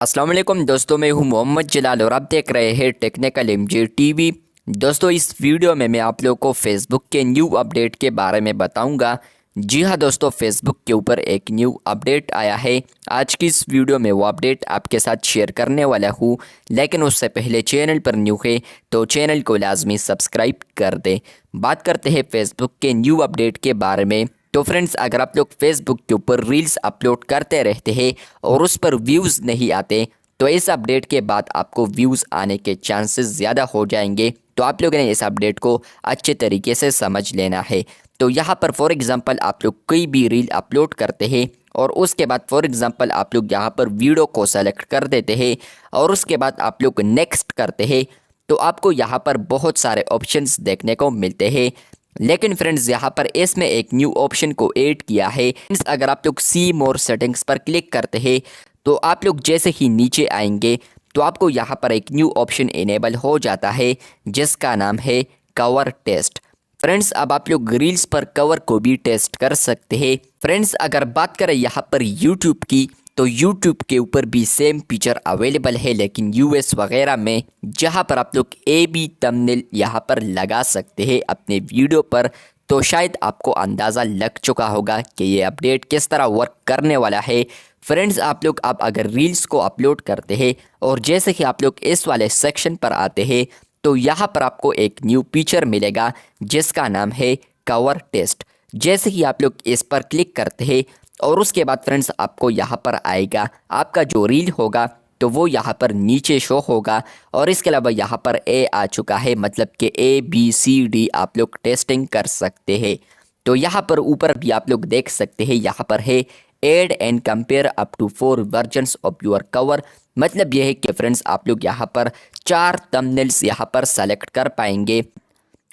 अस्सलाम वालेकुम दोस्तों, मैं हूं मोहम्मद जलाल और आप देख रहे हैं टेक्निकल एमजे टीवी। दोस्तों, इस वीडियो में मैं आप लोगों को फेसबुक के न्यू अपडेट के बारे में बताऊंगा। जी हां दोस्तों, फेसबुक के ऊपर एक न्यू अपडेट आया है। आज की इस वीडियो में वो अपडेट आपके साथ शेयर करने वाला हूं, लेकिन उससे पहले चैनल पर न्यू है तो चैनल को लाजमी सब्सक्राइब कर दें। बात करते हैं फेसबुक के न्यू अपडेट के बारे में। तो फ्रेंड्स, अगर आप लोग फेसबुक के ऊपर रील्स अपलोड करते रहते हैं और उस पर व्यूज़ नहीं आते, तो इस अपडेट के बाद आपको व्यूज़ आने के चांसेस ज़्यादा हो जाएंगे। तो आप लोगों ने इस अपडेट को अच्छे तरीके से समझ लेना है। तो यहाँ पर फॉर एग्ज़ाम्पल आप लोग कोई भी रील अपलोड करते हैं और उसके बाद फॉर एग्ज़ाम्पल आप लोग यहाँ पर वीडियो को सेलेक्ट कर देते हैं और उसके बाद आप लोग नेक्स्ट करते हैं, तो आपको यहाँ पर बहुत सारे ऑप्शंस देखने को मिलते हैं। लेकिन फ्रेंड्स, यहाँ पर इसमें एक न्यू ऑप्शन को ऐड किया है। फ्रेंड्स, अगर आप लोग सी मोर सेटिंग्स पर क्लिक करते हैं तो आप लोग जैसे ही नीचे आएंगे तो आपको यहाँ पर एक न्यू ऑप्शन इनेबल हो जाता है जिसका नाम है कवर टेस्ट। फ्रेंड्स, अब आप लोग रील्स पर कवर को भी टेस्ट कर सकते हैं। फ्रेंड्स, अगर बात करें यहाँ पर यूट्यूब की, तो यूट्यूब के ऊपर भी सेम फीचर अवेलेबल है, लेकिन यूएस वगैरह में, जहाँ पर आप लोग ए बी थंबनेल यहाँ पर लगा सकते हैं अपने वीडियो पर। तो शायद आपको अंदाज़ा लग चुका होगा कि ये अपडेट किस तरह वर्क करने वाला है। फ्रेंड्स, आप लोग अब अगर रील्स को अपलोड करते हैं और जैसे कि आप लोग इस वाले सेक्शन पर आते हैं तो यहाँ पर आपको एक न्यू फीचर मिलेगा जिसका नाम है कवर टेस्ट। जैसे ही आप लोग इस पर क्लिक करते हैं और उसके बाद फ्रेंड्स आपको यहाँ पर आएगा आपका जो रील होगा, तो वो यहाँ पर नीचे शो होगा। और इसके अलावा यहाँ पर ए आ चुका है, मतलब कि ABCD आप लोग टेस्टिंग कर सकते हैं। तो यहाँ पर ऊपर भी आप लोग देख सकते हैं, यहाँ पर है add and compare up to 4 versions of your cover. मतलब यह है कि फ्रेंड्स आप लोग यहाँ पर 4 थंबनेल्स यहाँ पर सेलेक्ट कर पाएंगे।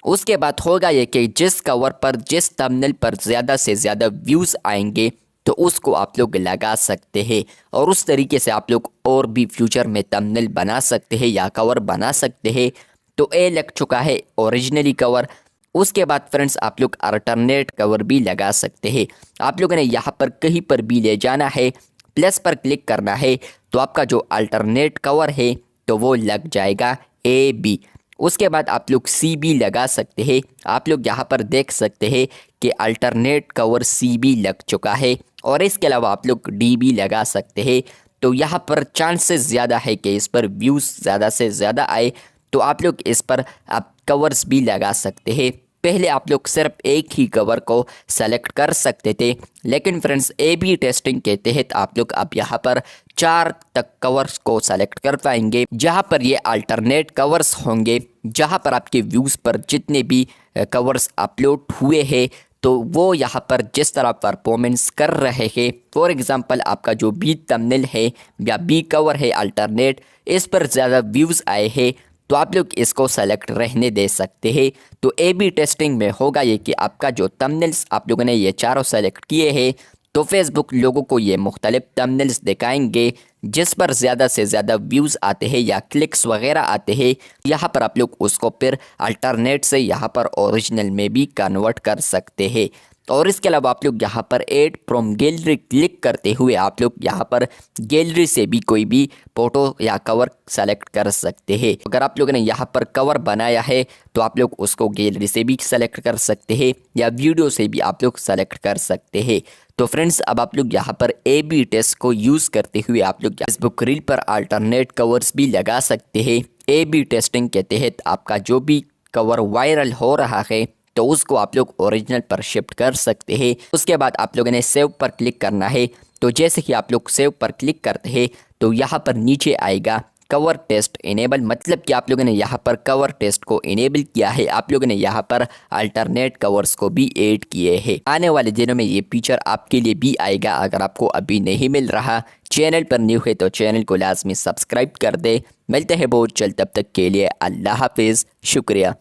उसके बाद होगा ये कि जिस कवर पर, जिस थंबनेल पर ज़्यादा से ज़्यादा व्यूज़ आएंगे तो उसको आप लोग लगा सकते हैं। और उस तरीके से आप लोग और भी फ्यूचर में थंबनेल बना सकते हैं या कवर बना सकते हैं। तो ये लग चुका है ओरिजिनली कवर। उसके बाद फ्रेंड्स आप लोग अल्टरनेट कवर भी लगा सकते हैं। आप लोगों ने यहाँ पर कहीं पर भी ले जाना है, प्लस पर क्लिक करना है, तो आपका जो अल्टरनेट कवर है तो वो लग जाएगा AB। उसके बाद आप लोग CB लगा सकते हैं। आप लोग यहाँ पर देख सकते हैं कि अल्टरनेट कवर CB लग चुका है। और इसके अलावा आप लोग DB लगा सकते हैं। तो यहाँ पर चांसेस ज़्यादा है कि इस पर व्यूज़ ज़्यादा से ज़्यादा आए, तो आप लोग इस पर आप कवर्स भी लगा सकते हैं। पहले आप लोग सिर्फ एक ही कवर को सेलेक्ट कर सकते थे, लेकिन फ्रेंड्स AB टेस्टिंग के तहत आप लोग अब यहाँ पर 4 तक कवर्स को सेलेक्ट कर पाएंगे, जहाँ पर ये अल्टरनेट कवर्स होंगे, जहाँ पर आपके व्यूज़ पर जितने भी कवर्स अपलोड हुए हैं तो वो यहाँ पर जिस तरह परफॉर्मेंस कर रहे हैं। फॉर एग्ज़ाम्पल आपका जो बी थंबनेल है या बी कवर है अल्टरनेट, इस पर ज़्यादा व्यूज़ आए हैं तो आप लोग इसको सेलेक्ट रहने दे सकते हैं। तो AB टेस्टिंग में होगा ये कि आपका जो थंबनेल्स आप लोगों ने ये चारों सेलेक्ट किए हैं, तो फेसबुक लोगों को ये मुख्तलिफ थंबनेल्स दिखाएंगे जिस पर ज़्यादा से ज़्यादा व्यूज़ आते हैं या क्लिक्स वगैरह आते हैं। यहाँ पर आप लोग उसको फिर अल्टरनेट से यहाँ पर ओरिजिनल में भी कन्वर्ट कर सकते हैं। और इसके अलावा आप लोग यहाँ पर ऐड फ्रॉम गैलरी क्लिक करते हुए आप लोग यहाँ पर गैलरी से भी कोई भी फ़ोटो या कवर सेलेक्ट कर सकते हैं। अगर आप लोगों ने यहाँ पर कवर बनाया है तो आप लोग उसको गैलरी से भी सेलेक्ट कर सकते हैं या वीडियो से भी आप लोग सेलेक्ट कर सकते हैं। तो फ्रेंड्स, अब आप लोग यहाँ पर AB टेस्ट को यूज़ करते हुए आप लोग फेसबुक रील पर अल्टरनेट कवर्स भी लगा सकते हैं। AB टेस्टिंग के तहत आपका जो भी कवर वायरल हो रहा है तो उसको आप लोग ओरिजिनल पर शिफ्ट कर सकते हैं। उसके बाद आप लोगों ने सेव पर क्लिक करना है। तो जैसे कि आप लोग सेव पर क्लिक करते हैं तो यहाँ पर नीचे आएगा कवर टेस्ट इनेबल, मतलब कि आप लोगों ने यहाँ पर कवर टेस्ट को इनेबल किया है। आप लोगों ने यहाँ पर अल्टरनेट कवर्स को भी ऐड किए हैं। आने वाले दिनों में ये फीचर आपके लिए भी आएगा। अगर आपको अभी नहीं मिल रहा, चैनल पर न्यू है तो चैनल को लाजमी सब्सक्राइब कर दे। मिलते हैं बहुत जल्द, तब तक के लिए अल्लाह हाफिज़, शुक्रिया।